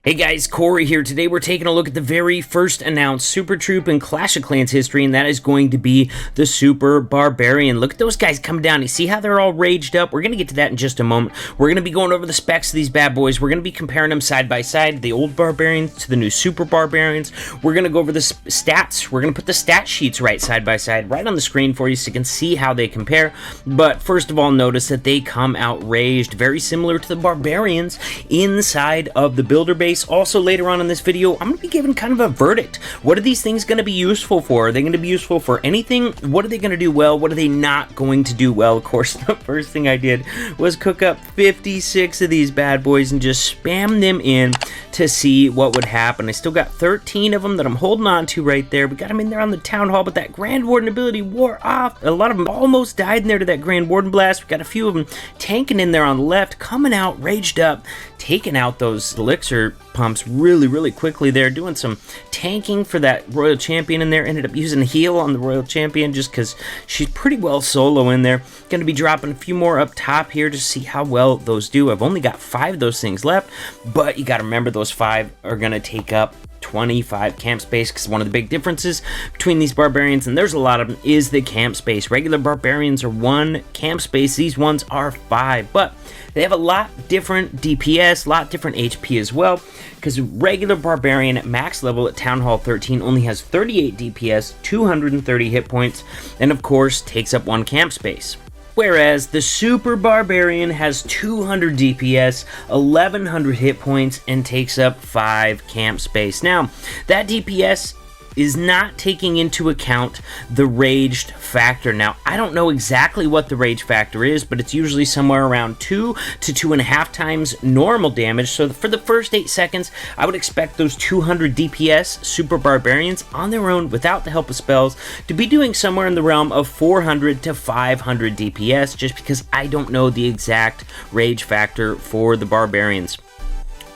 Hey guys, Corey here. Today we're taking a look at the very first announced Super Troop in Clash of Clans history, and that is going to be the Super Barbarian. Look at those guys coming down. You see how they're all raged up? We're going to get to that in just a moment. We're going to be going over the specs of these bad boys. We're going to be comparing them side by side, the old Barbarians to the new Super Barbarians. We're going to go over the stats. We're going to put the stat sheets right side by side, right on the screen for you so you can see how they compare. But first of all, notice that they come out raged, very similar to the Barbarians inside of the builder base. Also, later on in this video, I'm going to be giving kind of a verdict. What are these things going to be useful for? Are they going to be useful for anything? What are they going to do well? What are they not going to do well? Of course, the first thing I did was cook up 56 of these bad boys and just spam them in to see what would happen. I still got 13 of them that I'm holding on to right there. We got them in there on the Town Hall, but that Grand Warden ability wore off. A lot of them almost died in there to that Grand Warden blast. We got a few of them tanking in there on the left, coming out, raged up, taking out those elixir pumps really quickly there, doing some tanking for that Royal Champion in there. Ended up using a heal on the Royal Champion just because she's pretty well solo in there. Going to be dropping a few more up top here to see how well those do. I've only got 5 of those things left, but you got to remember those 5 are going to take up 25 camp space, because one of the big differences between these barbarians, and there's a lot of them, is the camp space. Regular barbarians are 1 camp space, these ones are 5, but they have a lot different DPS, a lot different HP as well, because regular barbarian at max level at Town Hall 13 only has 38 DPS, 230 hit points, and of course takes up 1 camp space. Whereas the Super Barbarian has 200 DPS, 1100 hit points, and takes up 5 camp space. Now, that DPS is not taking into account the raged factor. Now, I don't know exactly what the rage factor is, but it's usually somewhere around 2 to 2.5 times normal damage. So for the first 8 seconds, I would expect those 200 DPS Super Barbarians on their own, without the help of spells, to be doing somewhere in the realm of 400 to 500 DPS, just because I don't know the exact rage factor for the Barbarians.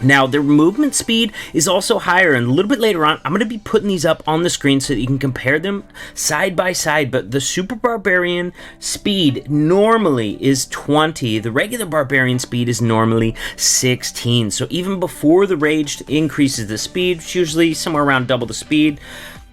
Now, their movement speed is also higher, and a little bit later on, I'm going to be putting these up on the screen so that you can compare them side by side, but the Super Barbarian speed normally is 20. The regular Barbarian speed is normally 16, so even before the rage increases the speed, it's usually somewhere around double the speed.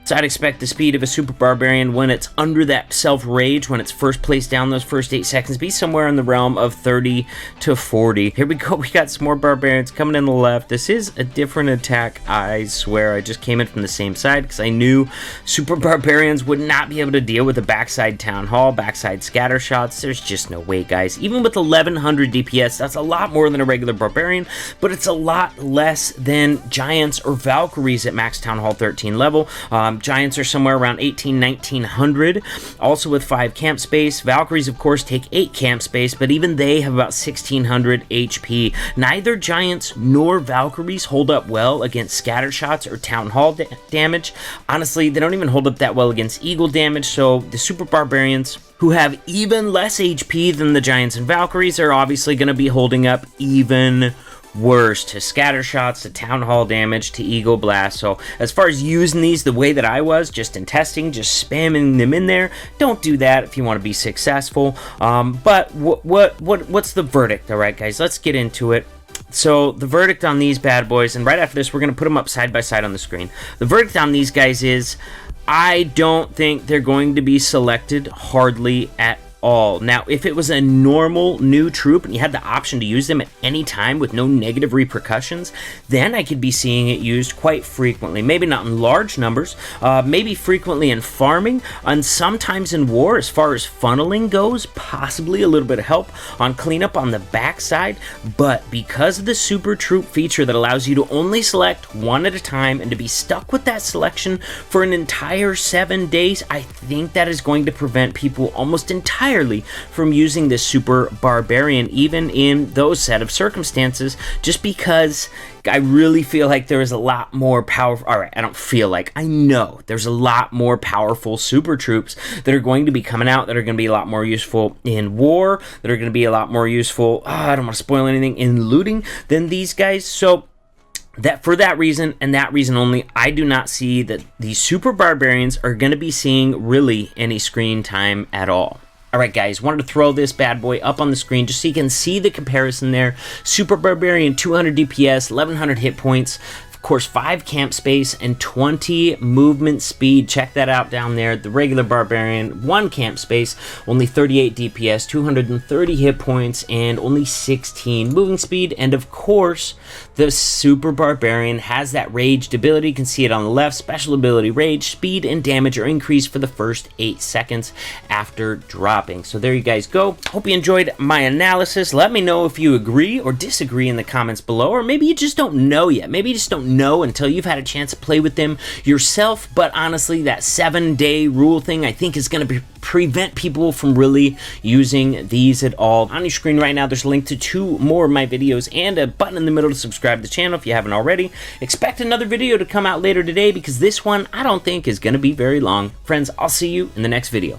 So I'd expect the speed of a Super Barbarian when it's under that self-rage, when it's first placed down those first 8 seconds, be somewhere in the realm of 30 to 40. Here we go, we got some more Barbarians coming in the left. This is a different attack, I swear. I just came in from the same side because I knew Super Barbarians would not be able to deal with a backside Town Hall, backside scatter shots. There's just no way, guys. Even with 1100 DPS, that's a lot more than a regular Barbarian, but it's a lot less than Giants or Valkyries at max Town Hall 13 level. Giants are somewhere around 1900, also with 5 camp space. Valkyries, of course, take 8 camp space, but even they have about 1600 HP. Neither Giants nor Valkyries hold up well against scatter shots or Town Hall damage. Honestly, they don't even hold up that well against Eagle damage, so the Super Barbarians, who have even less HP than the Giants and Valkyries, are obviously going to be holding up even worse to scatter shots, to Town Hall damage, to Eagle Blast. So as far as using these the way that I was, just in testing, just spamming them in there, don't do that if you want to be successful. But what's the verdict? All right, guys, let's get into it. So the verdict on these bad boys, and right after this, we're going to put them up side by side on the screen. The verdict on these guys is, I don't think they're going to be selected hardly at all. Now, if it was a normal new troop and you had the option to use them at any time with no negative repercussions, then I could be seeing it used quite frequently. Maybe not in large numbers, maybe frequently in farming, and sometimes in war. As far as funneling goes, possibly a little bit of help on cleanup on the backside. But because of the super troop feature that allows you to only select one at a time and to be stuck with that selection for an entire 7 days, I think that is going to prevent people almost entirely from using this Super Barbarian, even in those set of circumstances, just because I really feel like there is a lot more powerful, alright, I don't feel like, I know there's a lot more powerful super troops that are going to be coming out, that are going to be a lot more useful in war, that are going to be a lot more useful, I don't want to spoil anything, in looting than these guys. So that for that reason, and that reason only, I do not see that these Super Barbarians are going to be seeing really any screen time at all. All right, guys, wanted to throw this bad boy up on the screen just so you can see the comparison there. Super Barbarian, 200 DPS, 1100 hit points. Of course, 5 camp space and 20 movement speed. Check that out down there. The regular Barbarian, 1 camp space, only 38 DPS, 230 hit points, and only 16 moving speed. And of course, the Super Barbarian has that raged ability. You can see it on the left. Special ability, rage, speed, and damage are increased for the first 8 seconds after dropping. So there you guys go. Hope you enjoyed my analysis. Let me know if you agree or disagree in the comments below, or maybe you just don't know yet. Maybe you just don't know until you've had a chance to play with them yourself. But honestly, that 7-day rule thing I think is going to prevent people from really using these at all. On your screen right now, there's a link to 2 more of my videos and a button in the middle to subscribe to the channel if you haven't already. Expect another video to come out later today because this one I don't think is going to be very long. Friends, I'll see you in the next video.